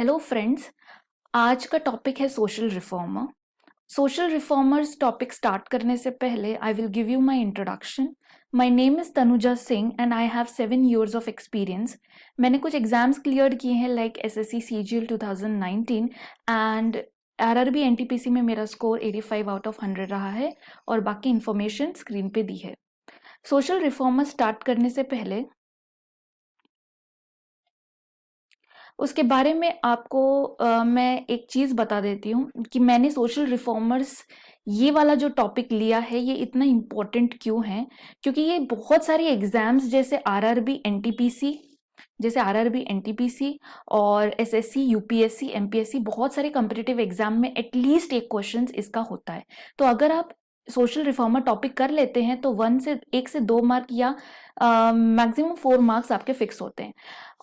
Hello friends. आज का topic है social reformer. Social reformers topic start करने से पहले I will give you my introduction. My name is Tanuja Singh and I have 7 years of experience. मैंने कुछ एग्जाम्स क्लियर किए हैं like SSC CGL 2019 and RRB NTPC में मेरा स्कोर 85 आउट ऑफ 100 रहा है और बाकी इन्फॉर्मेशन स्क्रीन पे दी है। सोशल रिफॉर्मर स्टार्ट करने से पहले उसके बारे में आपको मैं एक चीज़ बता देती हूँ कि मैंने सोशल रिफॉर्मर्स ये वाला जो टॉपिक लिया है ये इतना इम्पोर्टेंट क्यों है, क्योंकि ये बहुत सारी एग्जाम्स जैसे आरआरबी एनटीपीसी और एसएससी यूपीएससी एमपीएससी बहुत सारे कॉम्पिटिटिव एग्जाम में एटलीस्ट एक क्वेश्चन इसका होता है। तो अगर आप सोशल रिफॉर्मर टॉपिक कर लेते हैं तो 1 से 2 मार्क या मैक्सिमम 4 मार्क्स आपके फिक्स होते हैं।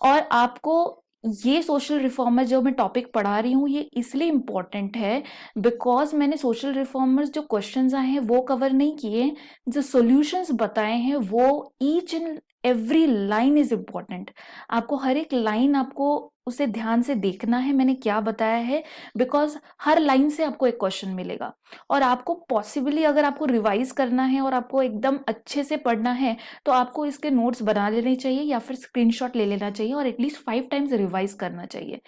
और आपको ये सोशल रिफॉर्मर जो मैं टॉपिक पढ़ा रही हूँ ये इसलिए इम्पॉर्टेंट है बिकॉज मैंने सोशल रिफॉर्मर्स जो क्वेश्चंस आए हैं वो कवर नहीं किए, जो सॉल्यूशंस बताए हैं वो each and every line is important. आपको हर एक लाइन आपको उसे ध्यान से देखना है मैंने क्या बताया है, बिकॉज हर लाइन से आपको एक क्वेश्चन मिलेगा और आपको पॉसिबली अगर आपको रिवाइज करना है और आपको एकदम अच्छे से पढ़ना है तो आपको इसके नोट्स बना लेने चाहिए या फिर स्क्रीनशॉट ले लेना चाहिए और एटलीस्ट 5 times रिवाइज करना चाहिए।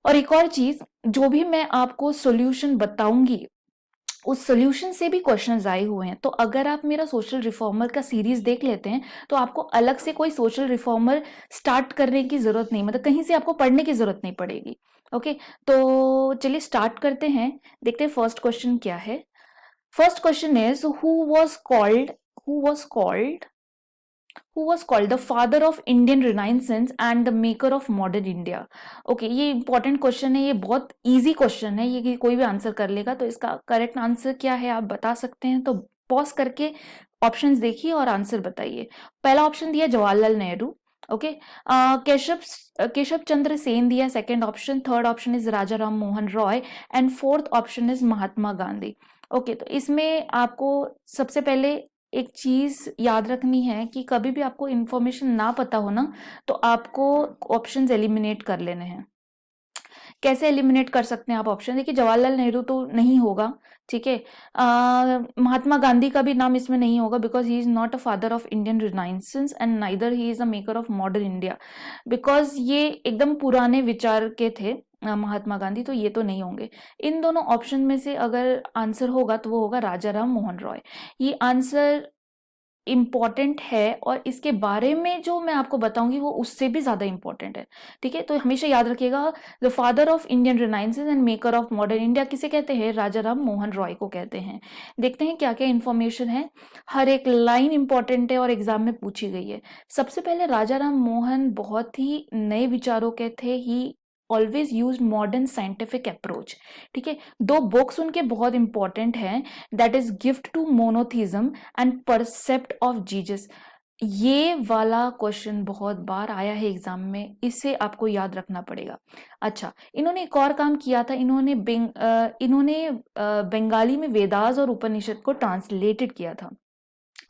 और एक और चीज, जो भी मैं आपको सॉल्यूशन बताऊंगी उस सॉल्यूशन से भी क्वेश्चंस आए हुए हैं। तो अगर आप मेरा सोशल रिफॉर्मर का सीरीज देख लेते हैं तो आपको अलग से कोई सोशल रिफॉर्मर स्टार्ट करने की जरूरत नहीं, मतलब कहीं से आपको पढ़ने की जरूरत नहीं पड़ेगी। ओके, तो चलिए स्टार्ट करते हैं। देखते हैं फर्स्ट क्वेश्चन क्या है। First question is who was called the father of Indian Renaissance and the maker of modern India? Okay, ये इंपॉर्टेंट क्वेश्चन है, ये बहुत इजी क्वेश्चन है, ये कोई भी आंसर कर लेगा। तो इसका करेक्ट आंसर क्या है आप बता सकते हैं, तो पॉज करके ऑप्शंस देखिए और आंसर बताइए। पहला ऑप्शन दिया जवाहरलाल नेहरू। ओके, केशव चंद्र सेन दिया second option. Third option is Raja Ram Mohan Roy and fourth option is Mahatma Gandhi. Okay, तो इसमें आपको सबसे पहले एक चीज याद रखनी है कि कभी भी आपको इंफॉर्मेशन ना पता हो ना तो आपको ऑप्शंस एलिमिनेट कर लेने हैं। कैसे एलिमिनेट कर सकते हैं आप ऑप्शन? देखिए, जवाहरलाल नेहरू तो नहीं होगा, ठीक है। महात्मा गांधी का भी नाम इसमें नहीं होगा because he is not a father of Indian renaissance and neither he is a maker of modern India, because ये एकदम पुराने विचार के थे महात्मा गांधी, तो ये तो नहीं होंगे। इन दोनों ऑप्शन में से अगर आंसर होगा तो वो होगा राजा राम मोहन रॉय। ये आंसर इम्पॉर्टेंट है और इसके बारे में जो मैं आपको बताऊंगी वो उससे भी ज्यादा इम्पोर्टेंट है, ठीक है। तो हमेशा याद रखिएगा, the father of Indian renaissance and maker of modern India किसे कहते हैं? राजा राम मोहन रॉय को कहते हैं। देखते हैं क्या क्या इंफॉर्मेशन है। हर एक लाइन इंपॉर्टेंट है और एग्जाम में पूछी गई है। सबसे पहले राजा राम मोहन बहुत ही नए विचारों के थे। He always use modern scientific approach, ठीक है। दो बुक्स उनके बहुत इंपॉर्टेंट हैं, that is gift to monotheism and precept of Jesus. ये वाला क्वेश्चन बहुत बार आया है एग्जाम में, इसे आपको याद रखना पड़ेगा। अच्छा, इन्होंने एक और काम किया था, इन्होंने बंगाली में वेदास और उपनिषद को ट्रांसलेटेड किया था।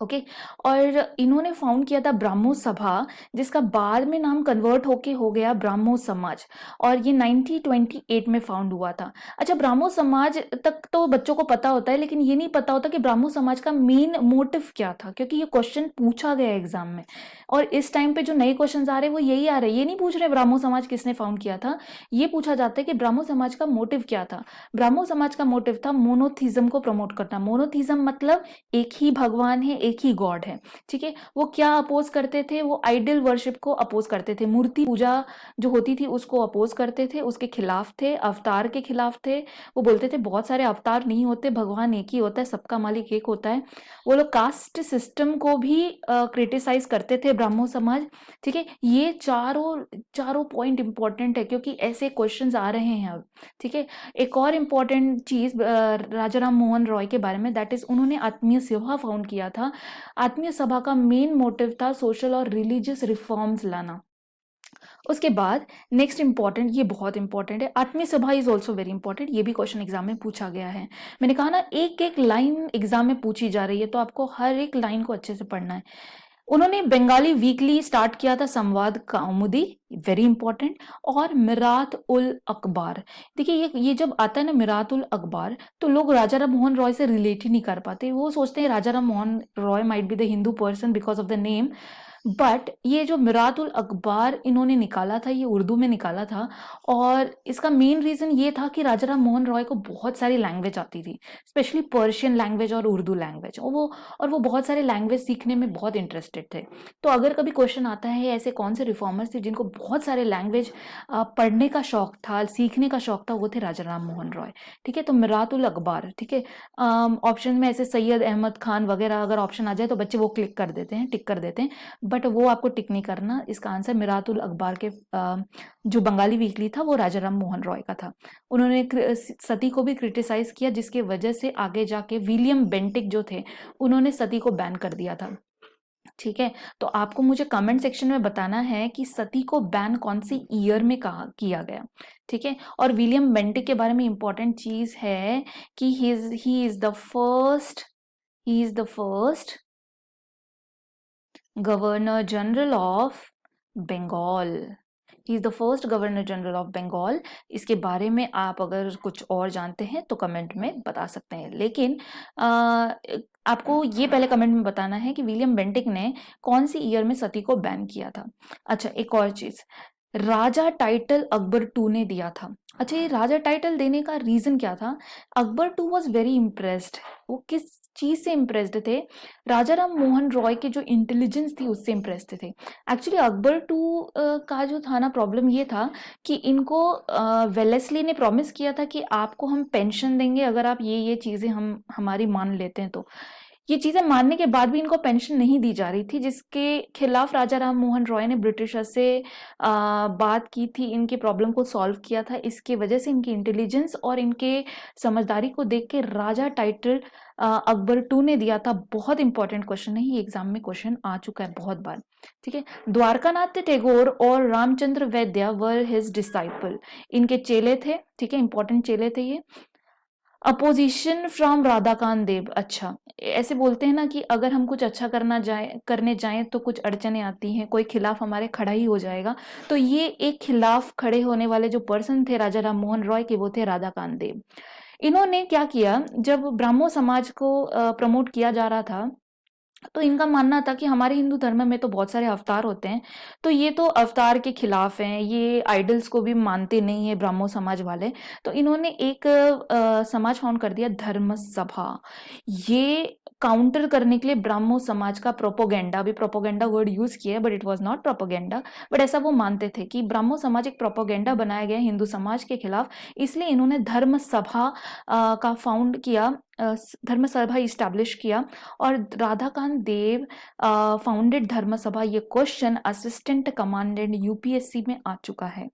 ओके, और इन्होंने फाउंड किया था ब्राह्मो सभा, जिसका बाद में नाम कन्वर्ट होके हो गया ब्राह्मो समाज, और ये 1928 में फाउंड हुआ था। अच्छा, ब्राह्मो समाज तक तो बच्चों को पता होता है, लेकिन ये नहीं पता होता कि ब्राह्मो समाज का मेन मोटिव क्या था, क्योंकि ये क्वेश्चन पूछा गया एग्जाम में। और इस टाइम पे जो नए क्वेश्चन आ रहे हैं वो यही आ रहे हैं, ये नहीं पूछ रहे ब्राह्मो समाज किसने फाउंड किया था, ये पूछा जाता है कि ब्राह्मो समाज का मोटिव क्या था। ब्राह्मो समाज का मोटिव था मोनोथिज्म को प्रमोट करना। मोनोथिज्म मतलब एक ही भगवान है, एक ही गॉड है, ठीक है। वो क्या अपोज करते थे? वो आइडल वर्शिप को अपोज करते थे, मूर्ति पूजा जो होती थी उसको अपोज करते थे, उसके खिलाफ थे, अवतार के खिलाफ थे। वो बोलते थे बहुत सारे अवतार नहीं होते, भगवान एक ही होता है, सबका मालिक एक होता है। वो लोग कास्ट सिस्टम को भी क्रिटिसाइज करते थे ब्राह्मो समाज, ठीक है। ये चारों पॉइंट इंपॉर्टेंट है क्योंकि ऐसे क्वेश्चंस आ रहे हैं अब, ठीक है। एक और इम्पॉर्टेंट चीज राजा राम मोहन रॉय के बारे में, दैट इज उन्होंने आत्मीय सभा फाउंड किया था। आत्मीय सभा का मेन मोटिव था सोशल और रिलीजियस रिफॉर्म्स लाना। उसके बाद नेक्स्ट इंपॉर्टेंट, ये बहुत इंपॉर्टेंट है, आत्मीय सभा इज ऑल्सो वेरी इंपॉर्टेंट। ये भी क्वेश्चन एग्जाम में पूछा गया है। मैंने कहा ना, एक एक लाइन एग्जाम में पूछी जा रही है तो आपको हर एक लाइन को अच्छे से पढ़ना है। उन्होंने बंगाली वीकली स्टार्ट किया था संवाद कौमुदी, वेरी इंपॉर्टेंट, और मिरात उल अखबार। देखिए ये जब आता है ना मिरात उल अखबार, तो लोग राजा राम मोहन रॉय से रिलेट ही नहीं कर पाते। वो सोचते हैं Raja Ram Mohan Roy might be the Hindu person because of the name, but ये जो मिरात उल अखबार इन्होंने निकाला था, ये उर्दू में निकाला था, और इसका मेन रीजन ये था कि राजा राम मोहन रॉय को बहुत सारी लैंग्वेज आती थी, स्पेशली पर्शियन लैंग्वेज और उर्दू लैंग्वेज, और वो बहुत सारे लैंग्वेज सीखने में बहुत इंटरेस्टेड थे। तो अगर कभी क्वेश्चन आता है ऐसे कौन से रिफॉर्मर्स थे जिनको बहुत सारे लैंग्वेज पढ़ने का शौक था, सीखने का शौक था, वो थे राजा राम मोहन रॉय। ठीक है, तो मिरात उल अखबार। ठीक है, ऑप्शन में ऐसे सैयद अहमद खान वगैरह अगर ऑप्शन आ जाए तो बच्चे वो क्लिक कर देते हैं, टिक कर देते हैं, बट वो आपको टिक नहीं करना। इसका आंसर मिरात उल अखबार के जो बंगाली वीकली था वो राजा राम मोहन रॉय का था। उन्होंने सती को भी क्रिटिसाइज किया, जिसके वजह से आगे जाके विलियम बेंटिक जो थे उन्होंने सती को बैन कर दिया था। ठीक है, तो आपको मुझे कमेंट सेक्शन में बताना है कि सती को बैन कौन सी ईयर में कहा किया गया। ठीक है, और विलियम बेंटिक के बारे में इंपॉर्टेंट चीज है कि he is the first governor general of Bengal. He is the first governor general of Bengal. इसके बारे में आप अगर कुछ और जानते हैं तो कमेंट में बता सकते हैं, लेकिन आपको ये पहले कमेंट में बताना है कि विलियम बेंटिक ने कौन सी ईयर में सती को बैन किया था। अच्छा, एक और चीज, राजा टाइटल अकबर टू ने दिया था। अच्छा, ये राजा टाइटल देने का रीजन क्या था? Akbar too was very impressed. वो किस चीज से इम्प्रेस्ड थे? राजा राम मोहन रॉय के जो इंटेलिजेंस थी उससे इम्प्रेस्ड थे। एक्चुअली अकबर टू का जो था ना प्रॉब्लम ये था कि इनको वेलेस्ली ने प्रॉमिस किया था कि आपको हम पेंशन देंगे अगर आप ये चीजें हम हमारी मान लेते हैं। तो ये चीजें मानने के बाद भी इनको पेंशन नहीं दी जा रही थी, जिसके खिलाफ राजा राम मोहन रॉय ने ब्रिटिशर से बात की थी, इनके प्रॉब्लम को सॉल्व किया था। इसके वजह से इनकी इंटेलिजेंस और इनके समझदारी को देख के राजा टाइटल अकबर टू ने दिया था। बहुत इंपॉर्टेंट क्वेश्चन है ये, एग्जाम में क्वेश्चन आ चुका है बहुत बार। ठीक है, द्वारकानाथ टैगोर और रामचंद्र वैद्य वर हिज डिसाइपल। इनके चेले थे। ठीक है, इंपॉर्टेंट चेले थे ये। अपोजिशन फ्रॉम राधाकांत देव। अच्छा, ऐसे बोलते हैं ना कि अगर हम कुछ अच्छा करने जाएं तो कुछ अड़चने आती हैं, कोई खिलाफ हमारे खड़ा ही हो जाएगा। तो ये एक खिलाफ खड़े होने वाले जो पर्सन थे राजा राम मोहन रॉय के, वो थे राधाकांत देव। इन्होंने क्या किया, जब ब्राह्मो समाज को प्रमोट किया जा रहा था तो इनका मानना था कि हमारे हिंदू धर्म में तो बहुत सारे अवतार होते हैं, तो ये तो अवतार के खिलाफ हैं, ये आइडल्स को भी मानते नहीं है ब्राह्मो समाज वाले। तो इन्होंने एक समाज फाउंड कर दिया, धर्म सभा। ये काउंटर करने के लिए ब्राह्मो समाज का प्रोपोगेंडा, अभी प्रोपोगेंडा वर्ड यूज किया है but it was not propaganda, but ऐसा वो मानते थे कि ब्राह्मो समाज एक प्रोपोगेंडा बनाया गया हिंदू समाज के खिलाफ, इसलिए इन्होंने धर्म सभा का फाउंड किया, धर्म सभा इस्टेब्लिश किया। और राधाकांत देव फाउंडेड धर्म सभा। ये क्वेश्चन असिस्टेंट कमांडेंट यूपीएससी में आ चुका है।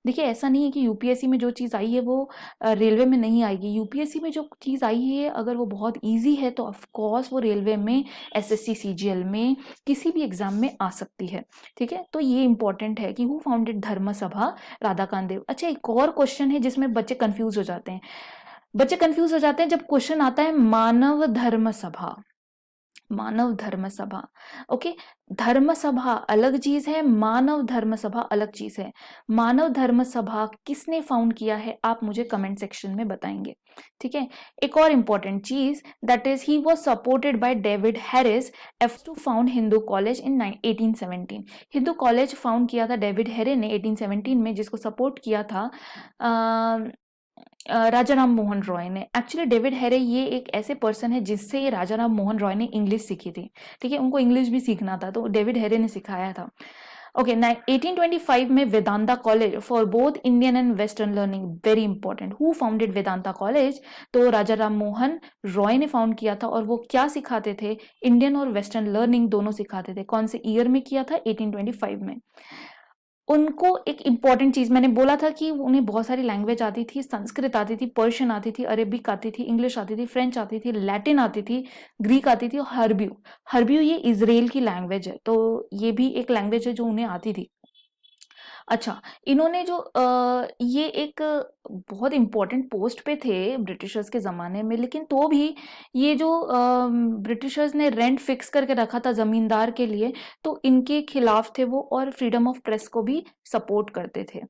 देखिए, ऐसा नहीं है कि यूपीएससी में जो चीज़ आई है वो रेलवे में नहीं आएगी। यूपीएससी में जो चीज़ आई है अगर वो बहुत इजी है तो ऑफ कोर्स वो रेलवे में, एसएससी सीजीएल में, किसी भी एग्जाम में आ सकती है। ठीक है, तो ये इंपॉर्टेंट है कि हु फाउंडेड धर्म सभा, राधाकांत देव। अच्छा, एक और क्वेश्चन है जिसमें बच्चे कंफ्यूज हो जाते हैं। जब क्वेश्चन आता है मानव धर्म सभा। मानव धर्म सभा, ओके, धर्म सभा अलग चीज है, मानव धर्म सभा अलग चीज है। मानव धर्म सभा किसने फाउंड किया है आप मुझे कमेंट सेक्शन में बताएंगे। ठीक है, एक और इंपॉर्टेंट चीज, that is he was supported by David Harris F two found Hindu college in 1817। Hindu college found किया था डेविड हैरे ने 1817 में, जिसको सपोर्ट किया था राजा राम मोहन रॉय ने। एक्चुअली डेविड हैरे ये एक ऐसे पर्सन है जिससे राजा राम मोहन रॉय ने इंग्लिश सीखी थी। ठीक है, उनको इंग्लिश भी सीखना था तो डेविड हैरे ने सिखाया था। ओके, 1825 में Vedanta college for both Indian and western learning, very important. Who founded Vedanta college? तो राजा राम मोहन रॉय ने फाउंड किया था। और वो क्या सिखाते थे? इंडियन और वेस्टर्न लर्निंग दोनों सिखाते थे। कौन से ईयर में किया था? 1825 में। उनको एक इंपॉर्टेंट चीज, मैंने बोला था कि उन्हें बहुत सारी लैंग्वेज आती थी, संस्कृत आती थी, पर्शियन आती थी, अरेबिक आती थी, इंग्लिश आती थी, फ्रेंच आती थी, लैटिन आती थी, ग्रीक आती थी, और हर्ब्यू। हर्ब्यू ये इजराइल की लैंग्वेज है, तो ये भी एक लैंग्वेज है जो उन्हें आती थी। अच्छा, इन्होंने जो ये एक बहुत इम्पोर्टेंट पोस्ट पे थे ब्रिटिशर्स के ज़माने में, लेकिन तो भी ये जो ब्रिटिशर्स ने रेंट फिक्स करके रखा था ज़मींदार के लिए, तो इनके खिलाफ थे वो, और फ्रीडम ऑफ प्रेस को भी सपोर्ट करते थे।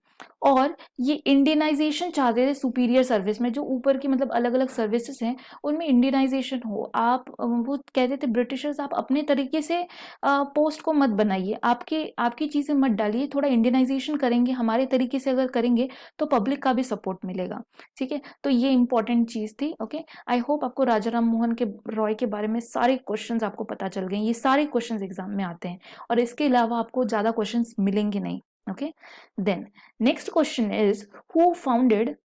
और ये इंडियनाइजेशन चाहते थे सुपीरियर सर्विस में, जो ऊपर की मतलब अलग-अलग सर्विसेज हैं, उनमें इंडियनाइजेशन हो। आप वो कहते थे ब्रिटिशर्स, आप अपने तरीके से पोस्ट को मत बनाइए, आपकी चीज़ें मत डालिए, थोड़ा इंडियनाइजेशन करेंगे हमारे तरीके से अगर करेंगे तो पब्लिक का भी सपोर्ट मिलेगा। ठीक है, तो ये इंपॉर्टेंट चीज़ थी। ओके, आई होप आपको राजा राम मोहन के रॉय के बारे में सारे क्वेश्चंस आपको पता चल गए। ये सारे क्वेश्चंस एग्जाम में आते हैं, और इसके अलावा आपको ज़्यादा क्वेश्चंस मिलेंगे नहीं। Okay, then next question is who founded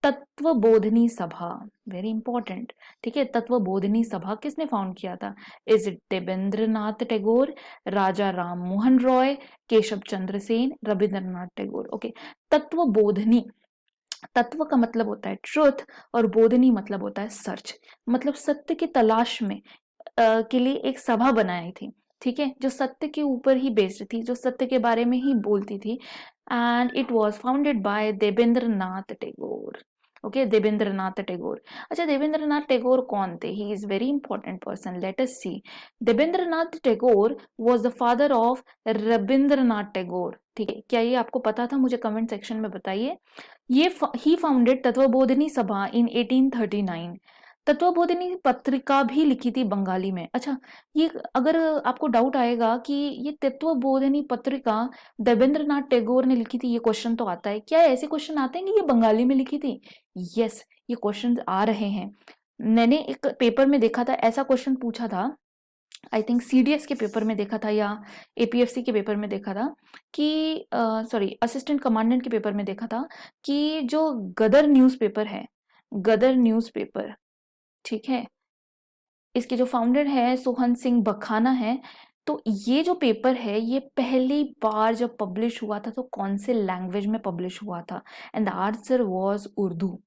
Tattvabodhini Sabha. Very important. ठीक है, तत्वबोधिनी सभा किसने फाउंड किया था? Is it Debendranath Tagore, Raja Ram Mohan Roy, Keshab Chandra Sen, Rabindranath Tagore? Okay, Tattvabodhini, तत्व का मतलब होता है ट्रुथ, और बोधनी मतलब होता है सर्च, मतलब सत्य की तलाश में के लिए एक सभा बनाई थी। ठीक है, जो सत्य के ऊपर ही बेस्ड थी, जो सत्य के बारे में ही बोलती थी, and it was founded by Debendranath Tagore. Okay, Debendranath Tagore. अच्छा, देवेंद्रनाथ टैगोर कौन थे? He is very important person, let us see. Debendranath Tagore was the father of Rabindranath Tagore. ठीक है, क्या ये आपको पता था? मुझे कमेंट सेक्शन में बताइए। ये ही फाउंडेड तत्वबोधिनी सभा इन 1839। तत्वबोधिनी पत्रिका भी लिखी थी बंगाली में। अच्छा, ये अगर आपको डाउट आएगा कि ये तत्वबोधिनी पत्रिका देवेंद्रनाथ टैगोर ने लिखी थी, ये क्वेश्चन तो आता है। क्या ऐसे क्वेश्चन आते हैं कि ये बंगाली में लिखी थी? यस, ये क्वेश्चन आ रहे हैं। मैंने एक पेपर में देखा था, ऐसा क्वेश्चन पूछा था, आई थिंक सीडीएस के पेपर में देखा था या एपीएफसी के पेपर में देखा था कि सॉरी असिस्टेंट कमांडेंट के पेपर में देखा था कि जो गदर न्यूज़पेपर है, गदर न्यूज़पेपर, ठीक है, इसके जो फाउंडर है सोहन सिंह बखाना है। तो ये जो पेपर है, ये पहली बार जब पब्लिश हुआ था तो कौन से लैंग्वेज में पब्लिश हुआ था? And the answer was Urdu.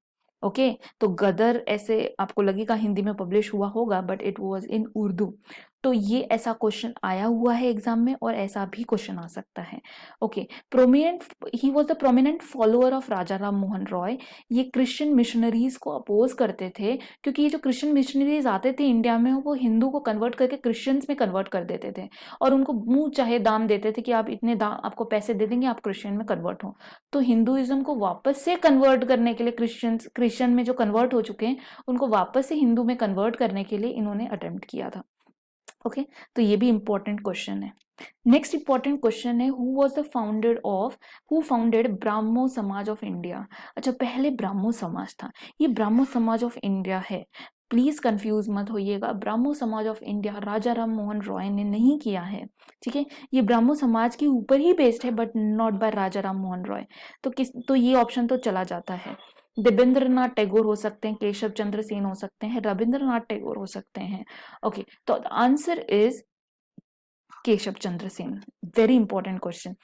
Okay, तो गदर ऐसे आपको लगेगा हिंदी में पब्लिश हुआ होगा, but it was in Urdu. तो ये ऐसा क्वेश्चन आया हुआ है एग्जाम में, और ऐसा भी क्वेश्चन आ सकता है। Okay, prominent, he was the prominent follower of Raja Ram Mohan Roy. ये क्रिश्चियन मिशनरीज को अपोज करते थे, क्योंकि ये जो क्रिश्चियन मिशनरीज आते थे इंडिया में, वो हिंदू को कन्वर्ट करके क्रिश्चियंस में कन्वर्ट कर देते थे, और उनको मुंह चाहे दाम देते थे कि आप इतने दाम, आपको पैसे दे देंगे, आप क्रिश्चियन में कन्वर्ट हो। तो हिंदुइज्म को वापस से कन्वर्ट करने के लिए, क्रिश्चियन में जो कन्वर्ट हो चुके हैं उनको वापस से हिंदू में कन्वर्ट करने के लिए इन्होंने अटेम्प्ट किया था। ओके, तो ये भी इंपॉर्टेंट क्वेश्चन है। नेक्स्ट इंपॉर्टेंट क्वेश्चन है, हु फाउंडेड ब्राह्मो समाज ऑफ इंडिया। अच्छा, पहले ब्राह्मो समाज था, ये ब्राह्मो समाज ऑफ इंडिया है। प्लीज कंफ्यूज मत होइएगा, ब्राह्मो समाज ऑफ इंडिया राजा राम मोहन रॉय ने नहीं किया है। ठीक है, ये ब्राह्मो समाज के ऊपर ही बेस्ड है, but not bye Raja Ram Mohan Roy. तो ये ऑप्शन तो चला जाता है। देवेंद्रनाथ टैगोर हो सकते हैं, केशव चंद्र सेन हो सकते हैं, रविंद्रनाथ टैगोर हो सकते हैं। ओके, तो answer is Keshav Chandra Sen. Very important question,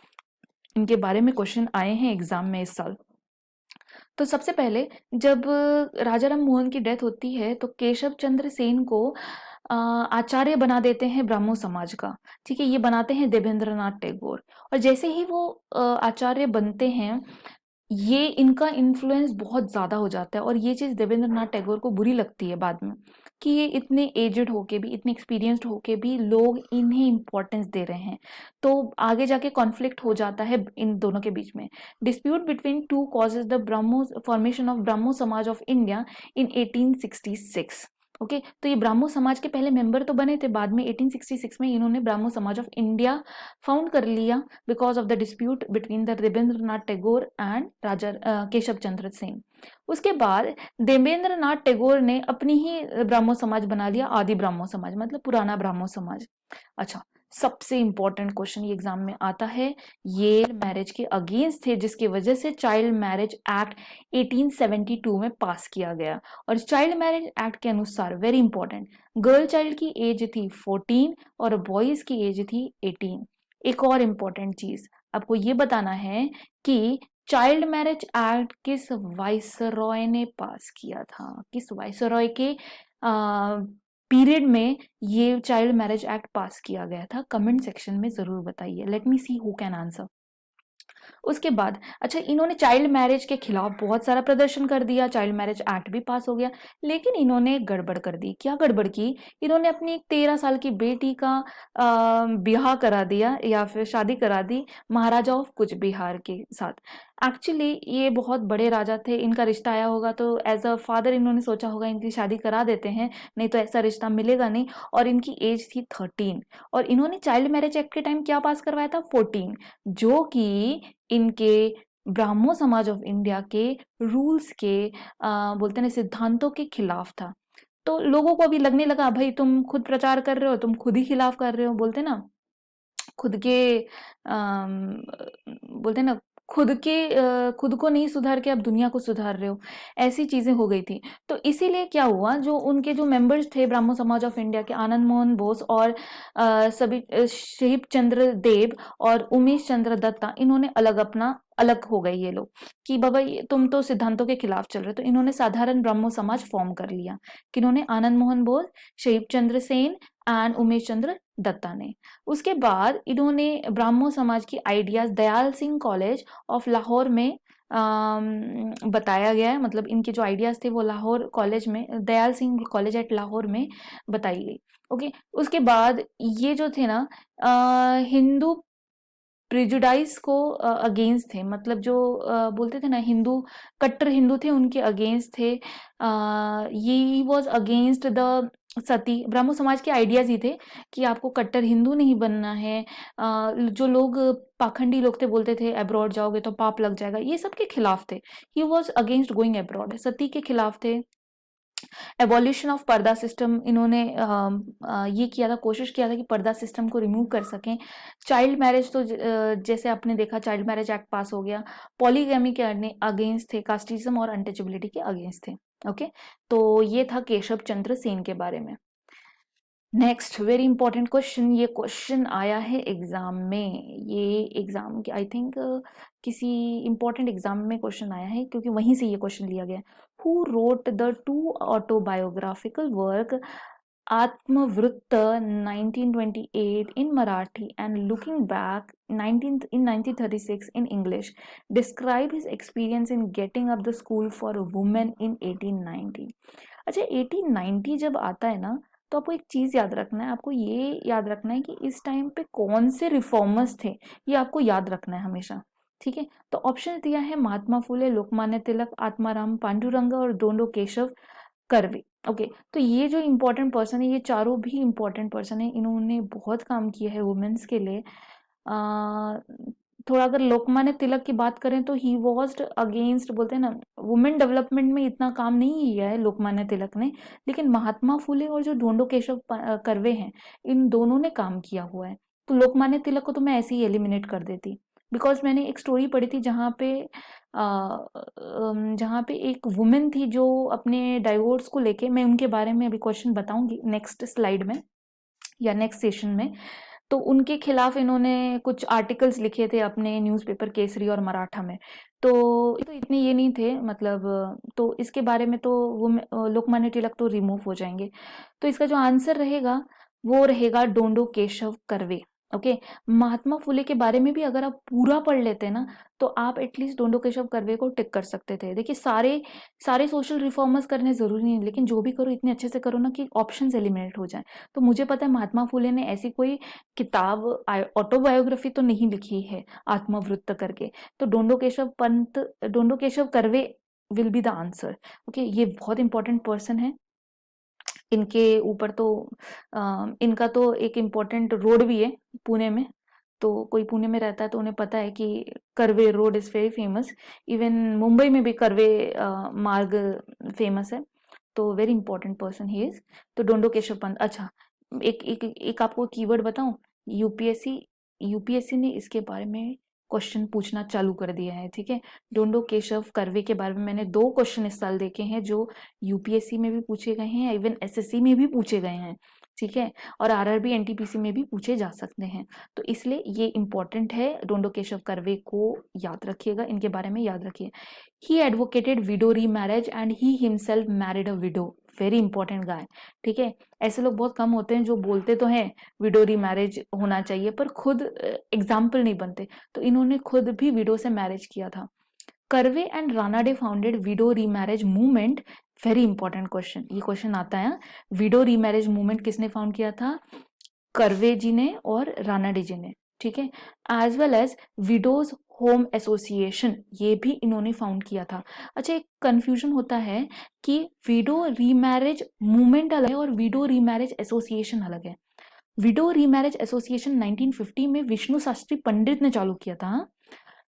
इनके बारे में क्वेश्चन आए हैं एग्जाम में इस साल। तो सबसे पहले जब राजा राम मोहन की डेथ होती है, तो केशव चंद्र सेन को आचार्य बना देते हैं ब्राह्मो समाज का। ठीक है, ये बनाते हैं देवेंद्रनाथ टैगोर, और जैसे ही वो आचार्य बनते हैं, ये इनका इन्फ्लुएंस बहुत ज़्यादा हो जाता है, और ये चीज़ देवेंद्रनाथ टैगोर को बुरी लगती है बाद में, कि ये इतने एजेड होके भी, इतने एक्सपीरियंस्ड होके भी लोग इन्हें इम्पोर्टेंस दे रहे हैं। तो आगे जाके कॉन्फ्लिक्ट हो जाता है इन दोनों के बीच में। Dispute between two causes the Brahmo formation of Brahmo समाज ऑफ इंडिया इन 1866। ओके, तो ये ब्राह्मो समाज के पहले मेंबर तो बने थे, बाद में 1866 में इन्होंने ब्राह्मो समाज ऑफ इंडिया फाउंड कर लिया, because of the dispute between the Debendranath Tagore and Raja Keshab Chandra Sen. उसके बाद देवेंद्रनाथ टैगोर ने अपनी ही ब्राह्मो समाज बना लिया, आदि ब्राह्मो समाज, मतलब पुराना ब्राह्मो समाज। अच्छा, सबसे इंपॉर्टेंट क्वेश्चन ये एग्जाम में आता है, ये मैरिज के अगेंस्ट थे, जिसकी वजह से चाइल्ड मैरिज एक्ट 1872 में पास किया गया। और चाइल्ड मैरिज एक्ट के अनुसार, वेरी इंपॉर्टेंट, गर्ल चाइल्ड की एज थी 14 और बॉयज की एज थी 18। एक और इम्पोर्टेंट चीज आपको ये बताना है कि चाइल्ड मैरिज एक्ट किस वाइसरॉय ने पास किया था, किस वाइसरॉय के पीरियड में ये चाइल्ड मैरिज एक्ट पास किया गया था? कमेंट सेक्शन में जरूर बताइए। Late me see who can answer. उसके बाद अच्छा, इन्होंने चाइल्ड मैरिज के खिलाफ बहुत सारा प्रदर्शन कर दिया, चाइल्ड मैरिज एक्ट भी पास हो गया, लेकिन इन्होंने एक गड़बड़ कर दी। क्या गड़बड़ की? इन्होंने अपनी एक 13 साल की बेटी का ब्याह करा दिया या फिर शादी करा दी महाराजा ऑफ कुछ बिहार के साथ। एक्चुअली ये बहुत बड़े राजा थे, इनका रिश्ता आया होगा तो एज अ फादर इन्होंने सोचा होगा इनकी शादी करा देते हैं, नहीं तो ऐसा रिश्ता मिलेगा नहीं। और इनकी एज थी 13 और इन्होंने चाइल्ड मैरिज एक्ट के टाइम क्या पास करवाया था? 14, जो कि इनके ब्राह्मो समाज ऑफ इंडिया के रूल्स के बोलते हैं ना सिद्धांतों के खिलाफ था। तो लोगों को अभी लगने लगा भाई तुम खुद प्रचार कर रहे हो, तुम खुद ही खिलाफ कर रहे हो, बोलते ना खुद के बोलते ना खुद को नहीं सुधार के अब दुनिया को सुधार रहे हो, ऐसी चीजें हो गई थी। तो इसीलिए क्या हुआ, जो उनके जो मेंबर्स थे ब्राह्मो समाज ऑफ इंडिया के, आनंद मोहन बोस और सभी शहीद चंद्र देव और उमेश चंद्र दत्ता, इन्होंने अलग हो गए ये लोग कि बाबा तुम तो सिद्धांतों के खिलाफ चल रहे हो। तो इन्होंने साधारण ब्राह्मो समाज फॉर्म कर लिया। किन्होंने? आनंद मोहन बोस, शहीद चंद्र सेन एंड उमेश चंद्र दत्ता ने। उसके बाद इन्होंने ब्राह्मो समाज की ideas Dayal Singh college of Lahore में बताया गया है, मतलब इनके जो आइडियाज थे वो लाहौर कॉलेज में, दयाल सिंह कॉलेज एट लाहौर में बताई गई। ओके, उसके बाद ये जो थे ना हिंदू प्रिजुडाइज को अगेंस्ट थे, मतलब जो बोलते थे ना हिंदू, कट्टर हिंदू थे, उनके अगेंस्ट थे। ये वॉज अगेंस्ट द सती। ब्राह्मो समाज के आइडियाज ही थे कि आपको कट्टर हिंदू नहीं बनना है। जो लोग पाखंडी लोग थे, बोलते थे अब्रॉड जाओगे तो पाप लग जाएगा, ये सब के खिलाफ थे। He was against going abroad. Sati के खिलाफ थे। एवोल्यूशन ऑफ पर्दा सिस्टम, इन्होंने ये किया था, कोशिश किया था कि पर्दा सिस्टम को रिमूव कर सकें। चाइल्ड मैरिज तो जैसे आपने देखा चाइल्ड मैरिज एक्ट पास हो गया। पॉलीगैमी के अगेंस्ट थे, कास्टिज्म और अनटचेबिलिटी के अगेंस्ट थे। ओके, तो ये था केशव चंद्र सेन के बारे में। नेक्स्ट वेरी इंपॉर्टेंट क्वेश्चन, ये क्वेश्चन आया है एग्जाम में, ये एग्जाम के आई थिंक किसी इंपॉर्टेंट एग्जाम में क्वेश्चन आया है, क्योंकि वहीं से ये क्वेश्चन लिया गया है। Who wrote the 2 autobiographical work Atmavritta 1928 in Marathi and looking back 1936 in English, describe his experience in getting up the school for women in 1890। अच्छा, 1890 जब आता है ना, तो आपको एक चीज याद रखना है, आपको ये याद रखना है कि इस टाइम पे कौन से रिफॉर्मर्स थे, ये आपको याद रखना है हमेशा। ठीक है, तो ऑप्शन दिया है महात्मा फुले, लोकमान्य तिलक, आत्माराम पांडुरंग और दोंडो केशव कर्वे। ओके, तो ये जो इम्पोर्टेंट पर्सन है, ये चारों भी इम्पोर्टेंट पर्सन है, इन्होंने बहुत काम किया है वुमेन्स के लिए। थोड़ा अगर लोकमान्य तिलक की बात करें तो ही वॉज अगेंस्ट, बोलते हैं ना वुमेन डेवलपमेंट में इतना काम नहीं किया है लोकमान्य तिलक ने, लेकिन महात्मा फुले और जो ढोंडो केशव कर्वे हैं, इन दोनों ने काम किया हुआ है। तो लोकमान्य तिलक को तो मैं ऐसे ही एलिमिनेट कर देती, बिकॉज मैंने एक स्टोरी पढ़ी थी जहाँ पे एक वुमेन थी जो अपने डाइवोर्स को लेके, मैं उनके बारे में अभी क्वेश्चन बताऊंगी नेक्स्ट स्लाइड में या नेक्स्ट सेशन में। तो उनके खिलाफ इन्होंने कुछ आर्टिकल्स लिखे थे अपने न्यूज़पेपर केसरी और मराठा में। तो इतने ये नहीं थे, मतलब तो इसके बारे में तो वो लोकमान्य तिलक तो रिमूव हो जाएंगे। तो इसका जो आंसर रहेगा वो रहेगा डोंडो केशव कर्वे। ओके, महात्मा फुले के बारे में भी अगर आप पूरा पढ़ लेते ना, तो आप एटलीस्ट डोंडो केशव कर्वे को टिक कर सकते थे। देखिए सारे सोशल रिफॉर्मर्स करने जरूरी नहीं, लेकिन जो भी करो इतने अच्छे से करो ना कि ऑप्शंस एलिमिनेट हो जाए। तो मुझे पता है महात्मा फुले ने ऐसी कोई किताब ऑटोबायोग्राफी तो नहीं लिखी है आत्मवृत्त करके, तो Dhondo Keshav Karve will be the answer. Okay, ये बहुत इंपॉर्टेंट पर्सन है। इनके ऊपर तो इनका तो एक इम्पोर्टेंट रोड भी है पुणे में, तो कोई पुणे में रहता है तो उन्हें पता है कि curve road is very famous. Even Mumbai में भी कर्वे मार्ग फेमस है, तो very important person he is. तो डोंडो केशव पंत। अच्छा, एक आपको कीवर्ड बताऊं, यूपीएससी ने इसके बारे में क्वेश्चन पूछना चालू कर दिया है। ठीक है, डोंडो केशव कर्वे के बारे में मैंने 2 क्वेश्चन इस साल देखे हैं जो यूपीएससी में भी पूछे गए हैं, इवन एसएससी में भी पूछे गए हैं। ठीक है, और आरआरबी एनटीपीसी में भी पूछे जा सकते हैं, तो इसलिए ये इंपॉर्टेंट है। डोंडो केशव कर्वे को याद रखिएगा, इनके बारे में याद रखिए। He advocated widow remarriage and he himself married a widow very important guy, ठीक है। ऐसे लोग बहुत कम होते हैं जो बोलते तो हैं विडो रीमैरिज होना चाहिए पर खुद एग्जाम्पल नहीं बनते, तो इन्होंने खुद भी विडो से मैरिज किया था। Curve and Ranade founded window remarriage movement, very important question, ये क्वेश्चन आता है। विडो रीमैरिज मूवमेंट किसने फाउंड किया था? कर्वे जी ने और रानाडे जी ने, ठीक है। As well as widows home association, ये भी इन्होंने फाउंड किया था। अच्छा, एक कंफ्यूजन होता है कि विडो रीमैरिज मूवमेंट अलग है और विडो रीमैरिज एसोसिएशन अलग है। विडो रीमैरिज एसोसिएशन 1950 में विष्णु शास्त्री पंडित ने चालू किया था,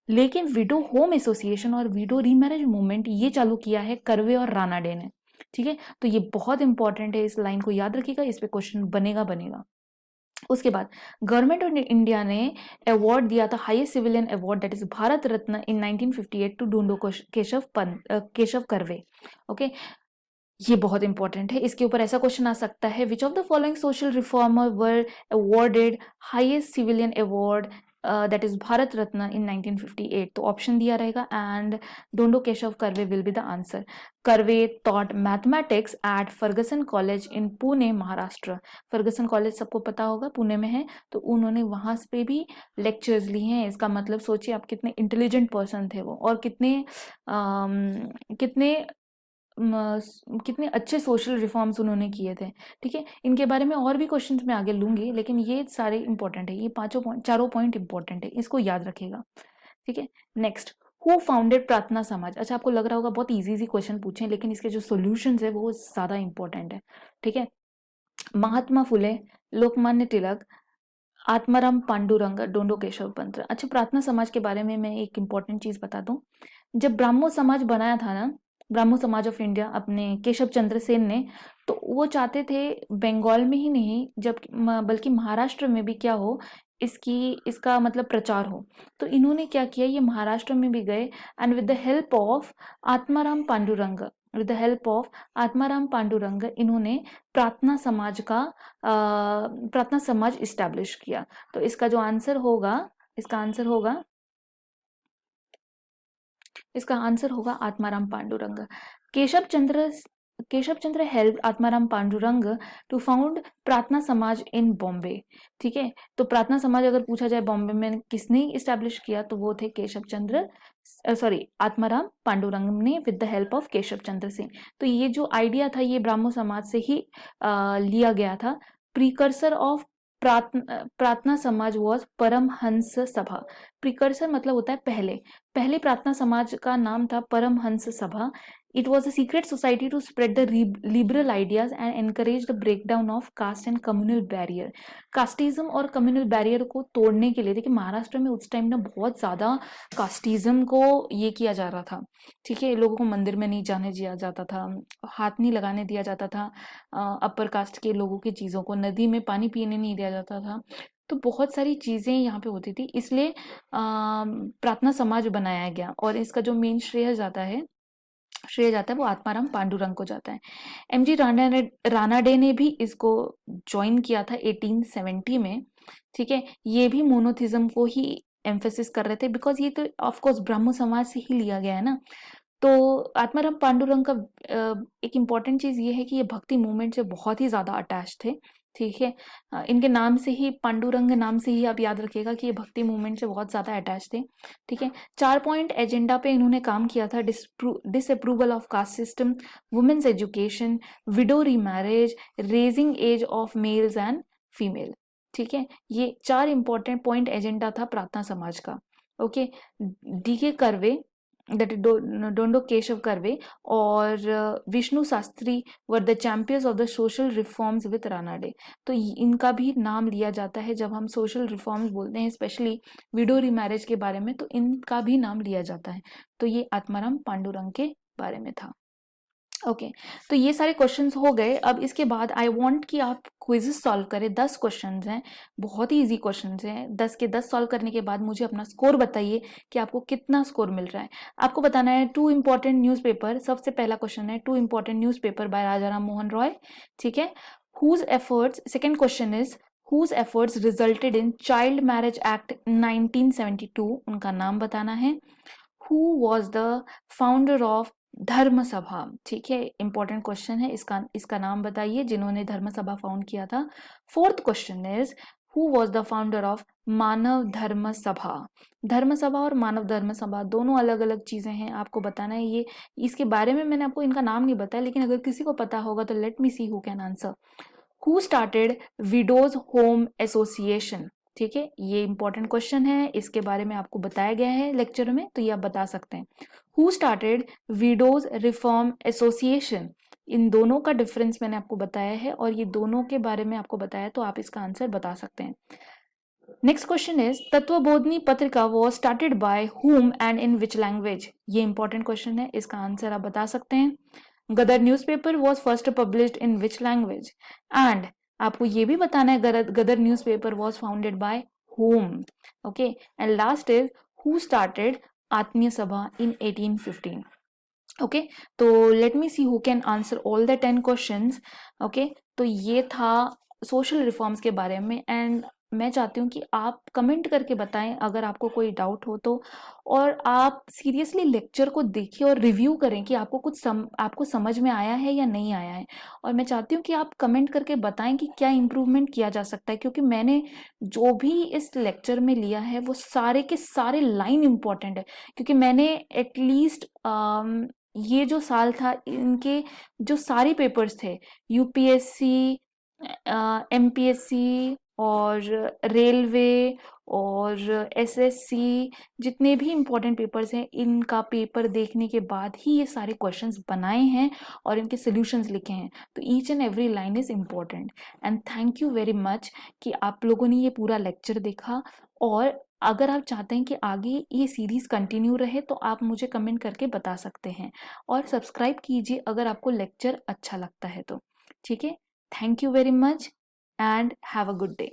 लेकिन विडो होम एसोसिएशन और विडो रीमैरिज मूवमेंट ये चालू किया है कर्वे और रानाडे ने, ठीक है। तो ये बहुत इंपॉर्टेंट है, इस लाइन को याद रखिएगा, इस पे क्वेश्चन बनेगा बनेगा। उसके बाद गवर्नमेंट ऑफ इंडिया ने अवार्ड दिया था, highest civilian award that is Bharat Ratna in 1958 to Dhondo Keshav curve, okay. ये बहुत इंपॉर्टेंट है, इसके ऊपर ऐसा क्वेश्चन आ सकता है, which of the following social reformer were awarded highest civilian award that is Bharat Ratna in 1958, तो ऑप्शन दिया रहेगा and Dhondo Keshav Karve will be the answer. Karve taught mathematics at Fergusson college in Pune Maharashtra. Fergusson college सबको पता होगा पुणे में है, तो उन्होंने वहां पे भी लेक्चर्स लिए हैं। इसका मतलब सोचिए आप कितने इंटेलिजेंट पर्सन थे वो, और कितने कितने अच्छे सोशल रिफॉर्म्स उन्होंने किए थे, ठीक है। इनके बारे में और भी क्वेश्चंस मैं आगे लूंगी, लेकिन ये सारे इंपॉर्टेंट है, ये चारों पॉइंट इंपॉर्टेंट है, इसको याद रखिएगा, ठीक है। नेक्स्ट, हु फाउंडेड प्रार्थना समाज। अच्छा, आपको लग रहा होगा बहुत इजी इजी क्वेश्चन पूछे, लेकिन इसके जो सॉल्यूशंस है वो ज्यादा इंपॉर्टेंट है, ठीक है। महात्मा फुले, लोकमान्य तिलक, आत्माराम पांडुरंग, डोंडो केशव पंत। अच्छा, प्रार्थना समाज के बारे में मैं एक इंपॉर्टेंट चीज बता दूं, जब ब्राह्मो समाज बनाया था ना, ब्राह्मो समाज ऑफ इंडिया अपने केशव चंद्र सेन ने, तो वो चाहते थे बंगाल में ही नहीं जब बल्कि महाराष्ट्र में भी क्या हो, इसका मतलब प्रचार हो। तो इन्होंने क्या किया, ये महाराष्ट्र में भी गए and with the help of Atmaram Pandurang, with the help of Atmaram Pandurang इन्होंने प्रार्थना समाज इस्टेब्लिश किया। तो इसका जो आंसर होगा, इसका आंसर होगा Atmaram Pandurang. Keshab Chandra help Atmaram Pandurang to found Prarthana Samaj इन बॉम्बे, ठीक है। तो प्रार्थना समाज अगर पूछा जाए बॉम्बे में किसने इस्टेब्लिश किया, तो वो थे आत्माराम पांडुरंग ने with the help of Keshab Chandra Singh. तो ये जो आइडिया था ये ब्राह्मो समाज से ही लिया गया था। प्रीकर्सर ऑफ प्रार्थना समाज वॉज परमहंस सभा। प्रीकर्सर मतलब होता है पहले प्रार्थना समाज का नाम था Paramhansa Sabha. It was a secret society to spread the liberal ideas and encourage the breakdown of caste and communal barrier. Casteism और कम्युनल बैरियर को तोड़ने के लिए, देखिए महाराष्ट्र में उस टाइम ना बहुत ज्यादा कास्टिज्म को ये किया जा रहा था, ठीक है। लोगों को मंदिर में नहीं जाने दिया जाता था, हाथ नहीं लगाने दिया जाता था अपर कास्ट के लोगों की चीजों को, नदी में पानी पीने नहीं दिया जाता था, तो बहुत सारी चीजें यहाँ पे होती थी, इसलिए प्रार्थना समाज बनाया गया। और इसका जो मेन श्रेय जाता है वो आत्माराम पांडुरंग को जाता है। एमजी रानाडे ने भी इसको ज्वाइन किया था 1870 में, ठीक है। ये भी मोनोथिज्म को ही एम्फेसिस कर रहे थे, बिकॉज ये तो ऑफ कोर्स ब्राह्मो समाज से ही लिया गया है ना। तो आत्माराम पांडुरंग का एक इम्पॉर्टेंट चीज ये है कि ये भक्ति मूवमेंट से बहुत ही ज्यादा अटैच थे, ठीक है। इनके नाम से ही, पांडुरंग नाम से ही आप याद रखिएगा कि ये भक्ति मूवमेंट से बहुत ज्यादा अटैच थे, ठीक है। 4 पॉइंट एजेंडा पे इन्होंने काम किया था, disapproval of caste system, women's education, widow remarriage, raising age of males and female, ठीक है। ये 4 इंपॉर्टेंट पॉइंट एजेंडा था प्रार्थना समाज का, okay. DK Karve that Dhondo Keshav Karve और Vishnu Shastri were the champions of the social reforms with Ranade. तो इनका भी नाम लिया जाता है जब हम सोशल रिफॉर्म्स बोलते हैं, स्पेशली विडो रीमैरिज के बारे में, तो इनका भी नाम लिया जाता है। तो ये आत्माराम पांडुरंग के बारे में था, ओके। तो ये सारे क्वेश्चंस हो गए। अब इसके बाद आई वांट कि आप क्विज़ेस सॉल्व करें। 10 क्वेश्चंस हैं, बहुत ही इजी क्वेश्चंस हैं। 10 के 10 सॉल्व करने के बाद मुझे अपना स्कोर बताइए कि आपको कितना स्कोर मिल रहा है। आपको बताना है 2 इंपॉर्टेंट न्यूज़पेपर। सबसे पहला क्वेश्चन है 2 important newspaper by Raja Ram Mohan Roy, ठीक है। Whose efforts, second question is whose efforts resulted in child marriage act 1972, उनका नाम बताना है। Who was the founder of धर्म सभा, ठीक है, इंपॉर्टेंट क्वेश्चन है, इसका नाम बताइए जिन्होंने धर्म सभा फाउंड किया था। Fourth question is who was the founder of Manav Dharma Sabha. धर्म सभा और मानव धर्म सभा दोनों अलग अलग चीजें हैं, आपको बताना है ये। इसके बारे में मैंने आपको इनका नाम नहीं बताया, लेकिन अगर किसी को पता होगा तो let me see who can answer. Who started widows home association, ठीक है, ये इंपॉर्टेंट क्वेश्चन है, इसके बारे में आपको बताया गया है लेक्चर में, तो ये आप बता सकते हैं। Who started widows reform association, इन दोनों का डिफरेंस मैंने आपको बताया है और ये दोनों के बारे में आपको बताया, तो आप इसका आंसर बता सकते हैं। Next question is Tattvabodhini Patrika was started by whom and in which language, ये इंपॉर्टेंट क्वेश्चन है, इसका आंसर आप बता सकते हैं। Ghadar newspaper was first published in which language, and आपको ये भी बताना है Ghadar newspaper was founded by whom. Okay, and last is who started Atmiya Sabha in 1815। Okay, तो let me see who can answer all the 10 questions. Okay, तो ये था social reforms के बारे में, एंड मैं चाहती हूँ कि आप कमेंट करके बताएं अगर आपको कोई डाउट हो तो, और आप सीरियसली लेक्चर को देखिए और रिव्यू करें कि आपको आपको समझ में आया है या नहीं आया है। और मैं चाहती हूँ कि आप कमेंट करके बताएं कि क्या इम्प्रूवमेंट किया जा सकता है, क्योंकि मैंने जो भी इस लेक्चर में लिया है वो सारे के सारे लाइन इम्पॉर्टेंट है, क्योंकि मैंने एटलीस्ट ये जो साल था इनके जो सारे पेपर्स थे, यूपीएससी, एमपीएससी और रेलवे और एसएससी, जितने भी इम्पोर्टेंट पेपर्स हैं इनका पेपर देखने के बाद ही ये सारे क्वेश्चंस बनाए हैं और इनके सॉल्यूशंस लिखे हैं। तो each and every line is important, and thank you very much कि आप लोगों ने ये पूरा लेक्चर देखा। और अगर आप चाहते हैं कि आगे ये सीरीज कंटिन्यू रहे तो आप मुझे कमेंट करके बता सकते हैं, और सब्सक्राइब कीजिए अगर आपको लेक्चर अच्छा लगता है तो। ठीक है, thank you very much and have a good day.